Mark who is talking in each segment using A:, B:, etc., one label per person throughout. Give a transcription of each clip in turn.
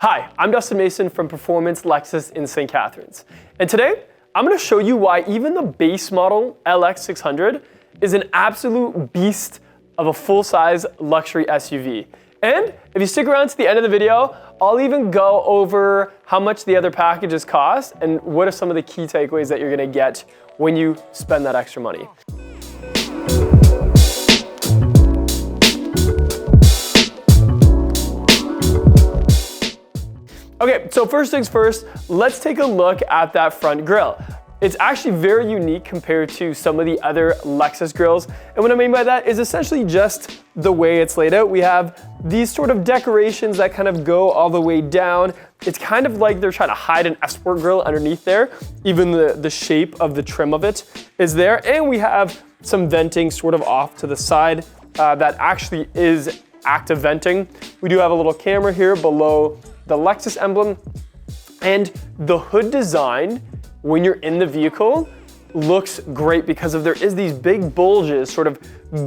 A: Hi, I'm Dustin Mason from Performance Lexus in St. Catharines. And today, I'm going to show you why even the base model LX 600 is an absolute beast of a full-size luxury SUV. And if you stick around to the end of the video, I'll even go over how much the other packages cost and what are some of the key takeaways that you're going to get when you spend that extra money. Okay, so first things first, let's take a look at that front grille. It's actually very unique compared to some of the other Lexus grilles. And what I mean by that is essentially just the way it's laid out. We have these sort of decorations that kind of go all the way down. It's kind of like they're trying to hide an Sport grill underneath there. Even the shape of the trim of it is there. And we have some venting sort of off to the side that actually is active venting. We do have a little camera here below the Lexus emblem, and the hood design when you're in the vehicle looks great because there is these big bulges sort of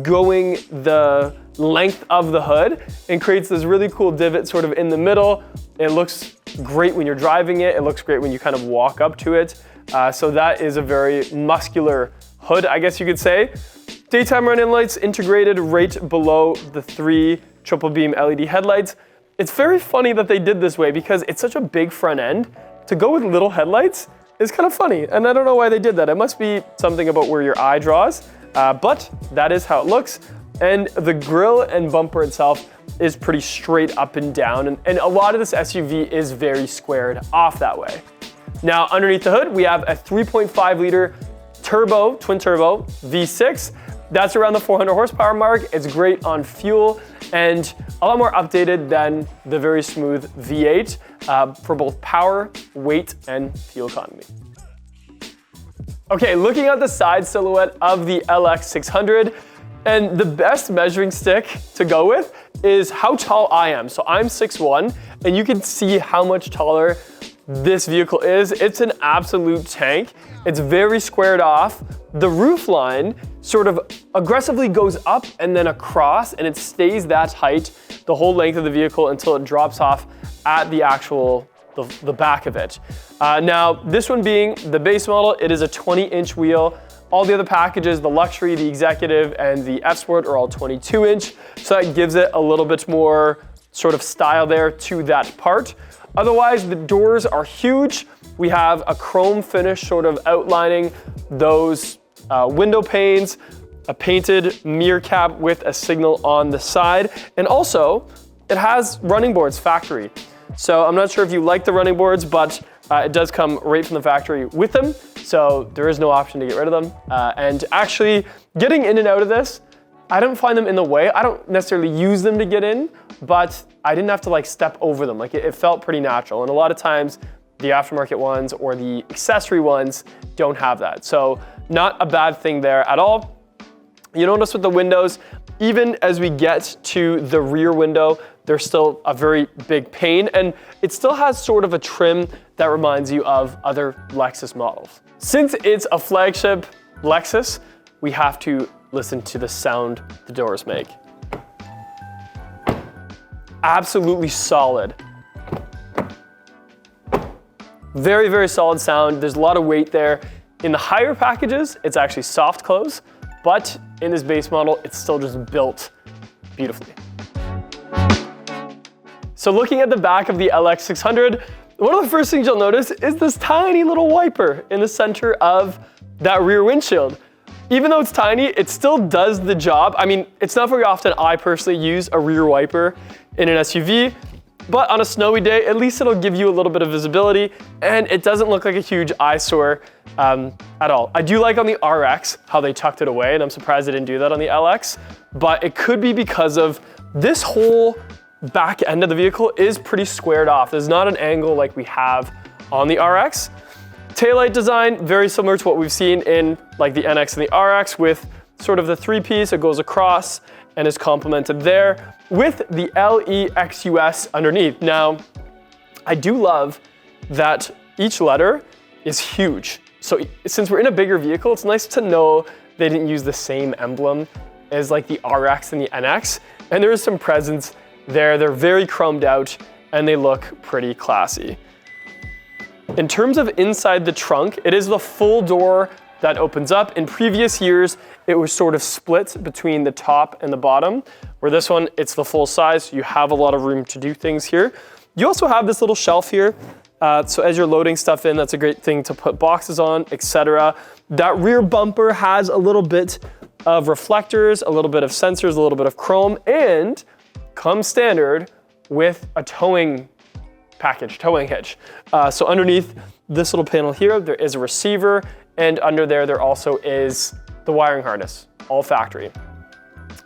A: going the length of the hood and creates this really cool divot sort of in the middle. It looks great when you're driving it. It looks great when you kind of walk up to it. So that is a very muscular hood, I guess you could say. Daytime running lights integrated right below the 3 triple beam LED headlights. It's very funny that they did this way because it's such a big front end. To go with little headlights is kind of funny, and I don't know why they did that. It must be something about where your eye draws, but that is how it looks. And the grille and bumper itself is pretty straight up and down, and a lot of this SUV is very squared off that way. Now, underneath the hood, we have a 3.5 liter turbo, twin turbo V6. That's around the 400 horsepower mark. It's great on fuel and a lot more updated than the very smooth V8 for both power, weight, and fuel economy. Okay, looking at the side silhouette of the LX 600, and the best measuring stick to go with is how tall I am. So I'm 6'1", and you can see how much taller this vehicle is. It's an absolute tank. It's very squared off. The roof line sort of aggressively goes up and then across, and it stays that height the whole length of the vehicle until it drops off at the actual, the back of it. Now, this one being the base model, it is a 20-inch wheel. All the other packages, the luxury, the executive, and the F-Sport are all 22-inch, so that gives it a little bit more sort of style there to that part. Otherwise, the doors are huge. We have a chrome finish sort of outlining those window panes, a painted mirror cap with a signal on the side, and also it has running boards factory. So I'm not sure if you like the running boards, but it does come right from the factory with them, so there is no option to get rid of them. And actually, getting in and out of this, I don't find them in the way. I don't necessarily use them to get in, but I didn't have to like step over them. Like it felt pretty natural. And a lot of times the aftermarket ones or the accessory ones don't have that. So not a bad thing there at all. You notice with the windows, even as we get to the rear window, there's still a very big pane, and it still has sort of a trim that reminds you of other Lexus models. Since it's a flagship Lexus, we have to listen to the sound the doors make. Absolutely solid. Very, very solid sound. There's a lot of weight there. In the higher packages, it's actually soft close, but in this base model, it's still just built beautifully. So looking at the back of the LX 600, one of the first things you'll notice is this tiny little wiper in the center of that rear windshield. Even though it's tiny, it still does the job. I mean, it's not very often I personally use a rear wiper in an SUV, but on a snowy day, at least it'll give you a little bit of visibility, and it doesn't look like a huge eyesore at all. I do like on the RX how they tucked it away, and I'm surprised they didn't do that on the LX, but it could be because of this whole back end of the vehicle is pretty squared off. There's not an angle like we have on the RX. Taillight design, very similar to what we've seen in like the NX and the RX with sort of the 3-piece. It goes across and is complemented there with the LEXUS underneath. Now, I do love that each letter is huge. So since we're in a bigger vehicle, it's nice to know they didn't use the same emblem as like the RX and the NX. And there is some presence there. They're very chromed out. and they look pretty classy. In terms of inside the trunk, it is the full door that opens up. In previous years, it was sort of split between the top and the bottom, where this one, it's the full size, so you have a lot of room to do things here. You also have this little shelf here, so as you're loading stuff in, that's a great thing to put boxes on, etc. That rear bumper has a little bit of reflectors, a little bit of sensors, a little bit of chrome, and comes standard with a towing package, towing hitch. So underneath this little panel here, there is a receiver, and under there also is the wiring harness, all factory.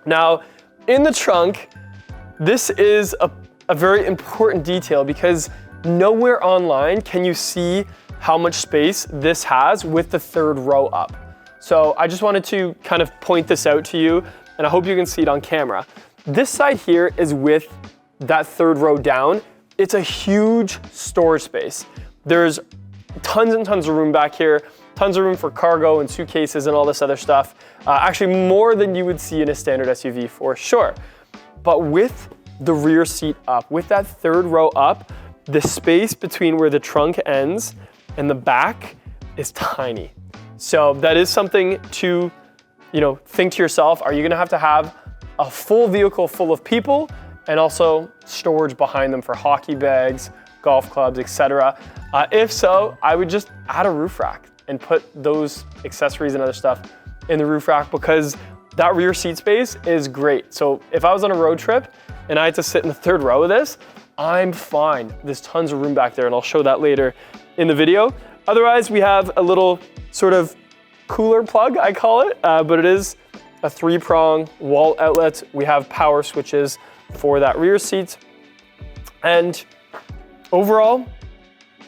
A: Now, in the trunk, this is a very important detail because nowhere online can you see how much space this has with the third row up. So I just wanted to kind of point this out to you, and I hope you can see it on camera. This side here is with that third row down. It's a huge storage space. There's tons and tons of room back here, tons of room for cargo and suitcases and all this other stuff. Actually more than you would see in a standard SUV for sure. But with the rear seat up, with that third row up, the space between where the trunk ends and the back is tiny. So that is something to, think to yourself, are you gonna have to have a full vehicle full of people and also storage behind them for hockey bags, golf clubs, etc. If so, I would just add a roof rack and put those accessories and other stuff in the roof rack because that rear seat space is great. So if I was on a road trip and I had to sit in the third row of this, I'm fine. There's tons of room back there, and I'll show that later in the video. Otherwise, we have a little sort of cooler plug, I call it, but it is a 3-prong wall outlet. We have power switches for that rear seat. And overall,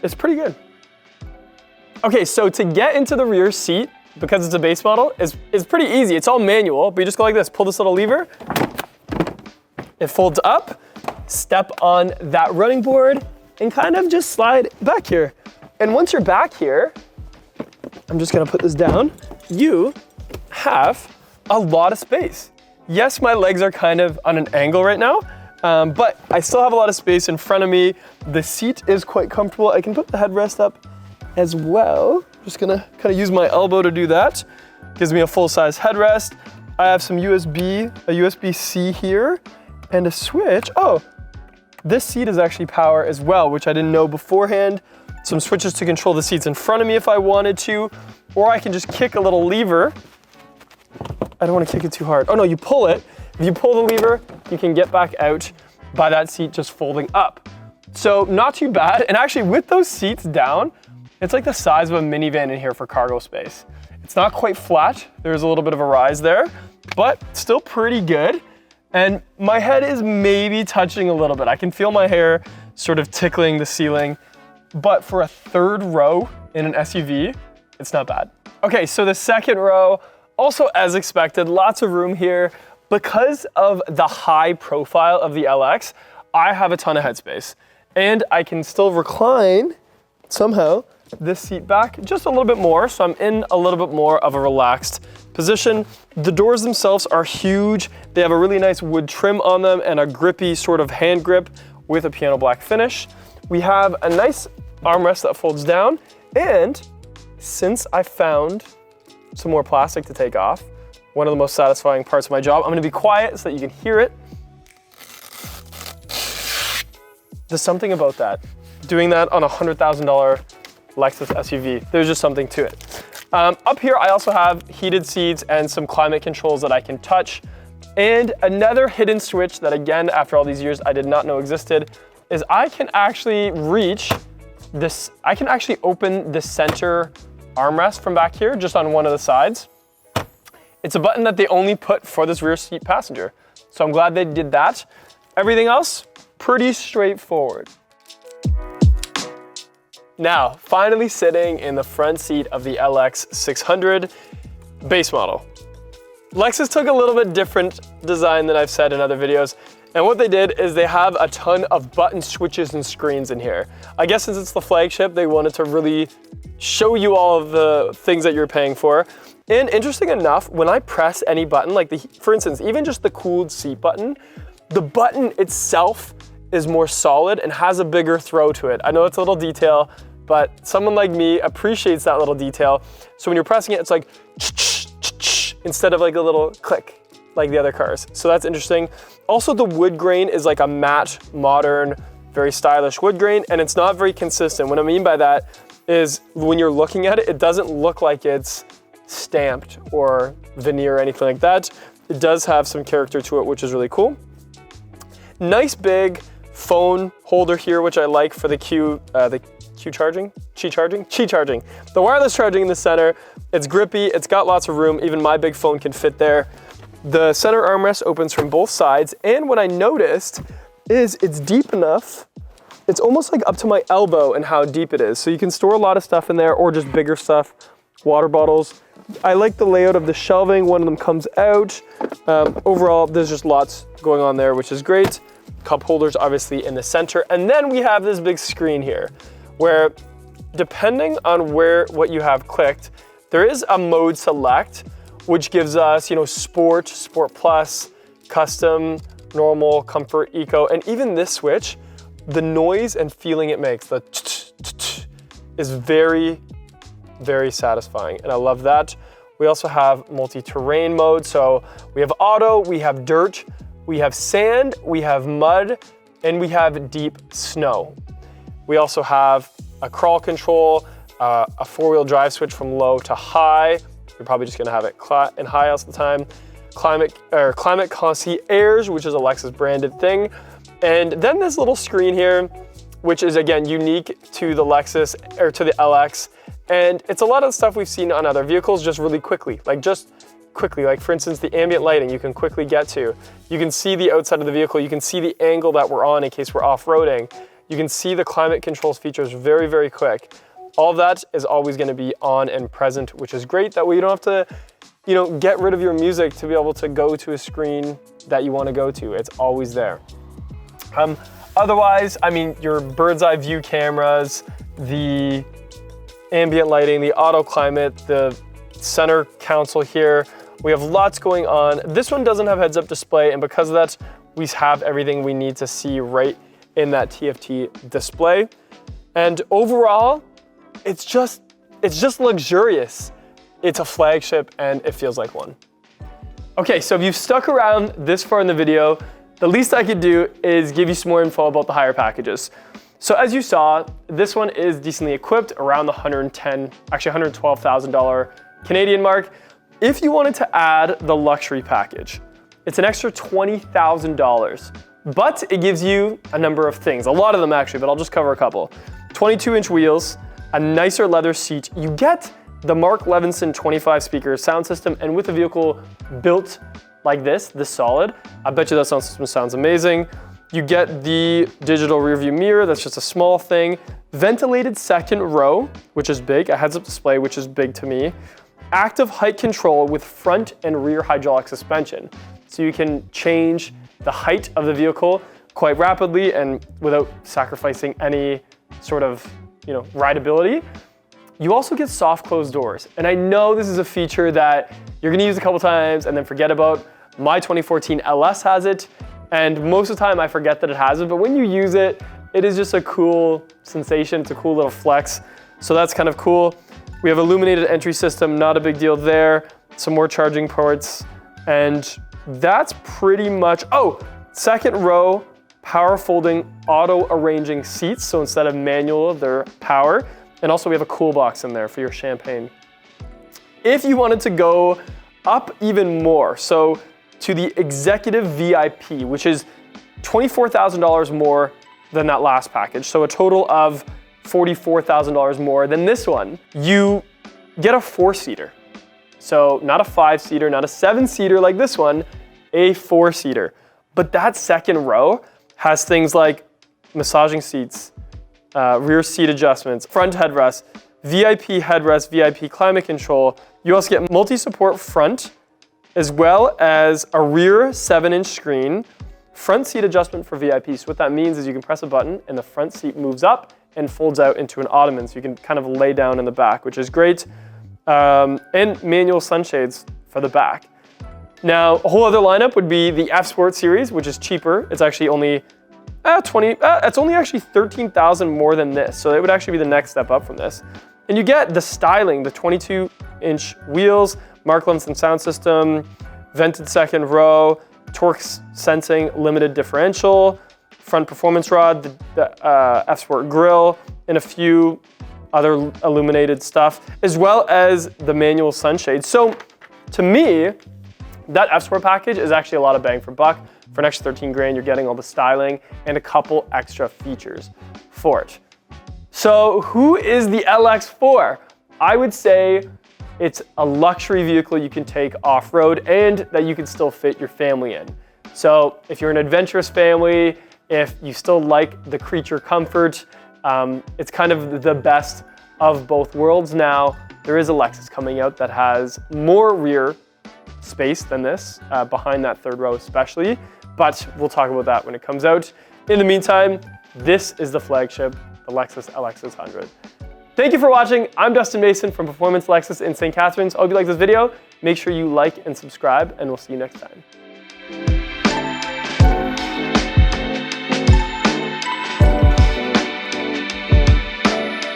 A: it's pretty good. Okay, so to get into the rear seat, because it's a base model, is pretty easy. It's all manual, but you just go like this, pull this little lever, it folds up, step on that running board, and kind of just slide back here. And once you're back here, I'm just gonna put this down, you have a lot of space. Yes, my legs are kind of on an angle right now, but I still have a lot of space in front of me. The seat is quite comfortable. I can put the headrest up as well. Just gonna kind of use my elbow to do that. Gives me a full-size headrest. I have some a USB-C here, and a switch. Oh, this seat is actually power as well, which I didn't know beforehand. Some switches to control the seats in front of me if I wanted to, or I can just kick a little lever. I don't want to kick it too hard. Oh no, you pull it. If you pull the lever, you can get back out by that seat just folding up. So not too bad. And actually with those seats down, it's like the size of a minivan in here for cargo space. It's not quite flat. There's a little bit of a rise there, but still pretty good. And my head is maybe touching a little bit. I can feel my hair sort of tickling the ceiling, but for a third row in an SUV, it's not bad. Okay, so the second row, also as expected, lots of room here. Because of the high profile of the LX, I have a ton of headspace. And I can still recline, somehow, this seat back just a little bit more, so I'm in a little bit more of a relaxed position. The doors themselves are huge. They have a really nice wood trim on them and a grippy sort of hand grip with a piano black finish. We have a nice armrest that folds down, and since I found some more plastic to take off, one of the most satisfying parts of my job, I'm gonna be quiet so that you can hear it. There's something about that. Doing that on a $100,000 Lexus SUV, there's just something to it. Up here, I also have heated seats and some climate controls that I can touch. And another hidden switch that, again, after all these years, I did not know existed, is I can actually reach this, I can actually open the center armrest from back here, just on one of the sides. It's a button that they only put for this rear seat passenger. So I'm glad they did that. Everything else, pretty straightforward. Now, finally sitting in the front seat of the LX 600 base model. Lexus took a little bit different design than I've said in other videos. And what they did is they have a ton of button switches and screens in here. I guess since it's the flagship, they wanted to really show you all of the things that you're paying for. And interesting enough, when I press any button, like for instance, even just the cooled seat button, the button itself is more solid and has a bigger throw to it. I know it's a little detail, but someone like me appreciates that little detail. So when you're pressing it, it's like instead of like a little click like the other cars. So that's interesting. Also, the wood grain is like a matte, modern, very stylish wood grain, and it's not very consistent. What I mean by that is when you're looking at it, it doesn't look like it's stamped or veneer or anything like that. It does have some character to it, which is really cool. Nice big phone holder here, which I like for the Qi charging. The wireless charging in the center. It's grippy, it's got lots of room. Even my big phone can fit there. The center armrest opens from both sides. And what I noticed is it's deep enough. It's almost like up to my elbow and how deep it is. So you can store a lot of stuff in there or just bigger stuff, water bottles. I like the layout of the shelving. One of them comes out. Overall, there's just lots going on there, which is great. Cup holders obviously in the center. And then we have this big screen here where depending on what you have clicked, there is a mode select, which gives us, sport, sport plus, custom, normal, comfort, eco, and even this switch, the noise and feeling it makes, the is very, very satisfying, and I love that. We also have multi-terrain mode, so we have auto, we have dirt, we have sand, we have mud, and we have deep snow. We also have a crawl control, a four-wheel drive switch from low to high. You're probably just gonna have it in high all the time. Climate concierge, which is a Lexus branded thing. And then this little screen here, which is again unique to the Lexus or to the LX. And it's a lot of stuff we've seen on other vehicles just really quickly. Like for instance, the ambient lighting you can quickly get to. You can see the outside of the vehicle. You can see the angle that we're on in case we're off-roading. You can see the climate controls features very, very quick. All of that is always gonna be on and present, which is great. That way you don't have to, get rid of your music to be able to go to a screen that you wanna go to. It's always there. Otherwise, your bird's eye view cameras, the ambient lighting, the auto climate, the center console here, we have lots going on. This one doesn't have heads-up display, and because of that, we have everything we need to see right in that TFT display. And overall, it's just luxurious. It's a flagship and it feels like one. Okay, so if you've stuck around this far in the video, the least I could do is give you some more info about the higher packages. So as you saw, this one is decently equipped around the $112,000 Canadian mark. If you wanted to add the luxury package, it's an extra $20,000, but it gives you a number of things, a lot of them actually, but I'll just cover a couple. 22-inch wheels, a nicer leather seat. You get the Mark Levinson 25 speaker sound system, and with the vehicle built like this solid, I bet you that sound system sounds amazing. You get the digital rearview mirror, that's just a small thing. Ventilated second row, which is big, a heads-up display, which is big to me. Active height control with front and rear hydraulic suspension. So you can change the height of the vehicle quite rapidly and without sacrificing any sort of rideability. You also get soft closed doors. And I know this is a feature that you're gonna use a couple times and then forget about. My 2014 LS has it, and most of the time I forget that it has it, but when you use it, it is just a cool sensation. It's a cool little flex. So that's kind of cool. We have illuminated entry system, not a big deal there. Some more charging ports, and that's pretty much, second row, power folding, auto arranging seats. So instead of manual, they're power. And also we have a cool box in there for your champagne. If you wanted to go up even more, so to the executive VIP, which is $24,000 more than that last package. So a total of $44,000 more than this one. You get a 4-seater. So not a 5-seater, not a 7-seater like this one, a 4-seater. But that second row has things like massaging seats, rear seat adjustments, front headrest, VIP headrest, VIP climate control. You also get multi-support front, as well as a rear 7-inch screen, front seat adjustment for VIPs. So what that means is you can press a button and the front seat moves up and folds out into an ottoman. So you can kind of lay down in the back, which is great. And manual sunshades for the back. Now, a whole other lineup would be the F Sport series, which is cheaper. It's actually only It's only actually 13,000 more than this. So it would actually be the next step up from this. And you get the styling, the 22-inch wheels, Mark Lensing sound system, vented second row, torque sensing limited differential, front performance rod, the F-Sport grille, and a few other illuminated stuff, as well as the manual sunshade. So to me, that F-Sport package is actually a lot of bang for buck. For an extra 13 grand, you're getting all the styling and a couple extra features for it. So who is the LX for? I would say it's a luxury vehicle you can take off-road and that you can still fit your family in. So if you're an adventurous family, if you still like the creature comfort, it's kind of the best of both worlds. Now, there is a Lexus coming out that has more rear space than this, behind that third row especially, but we'll talk about that when it comes out. In the meantime, this is the flagship, the Lexus LX 600. Thank you for watching. I'm Dustin Mason from Performance Lexus in St. Catharines. I hope you like this video. Make sure you like and subscribe, and we'll see you next time.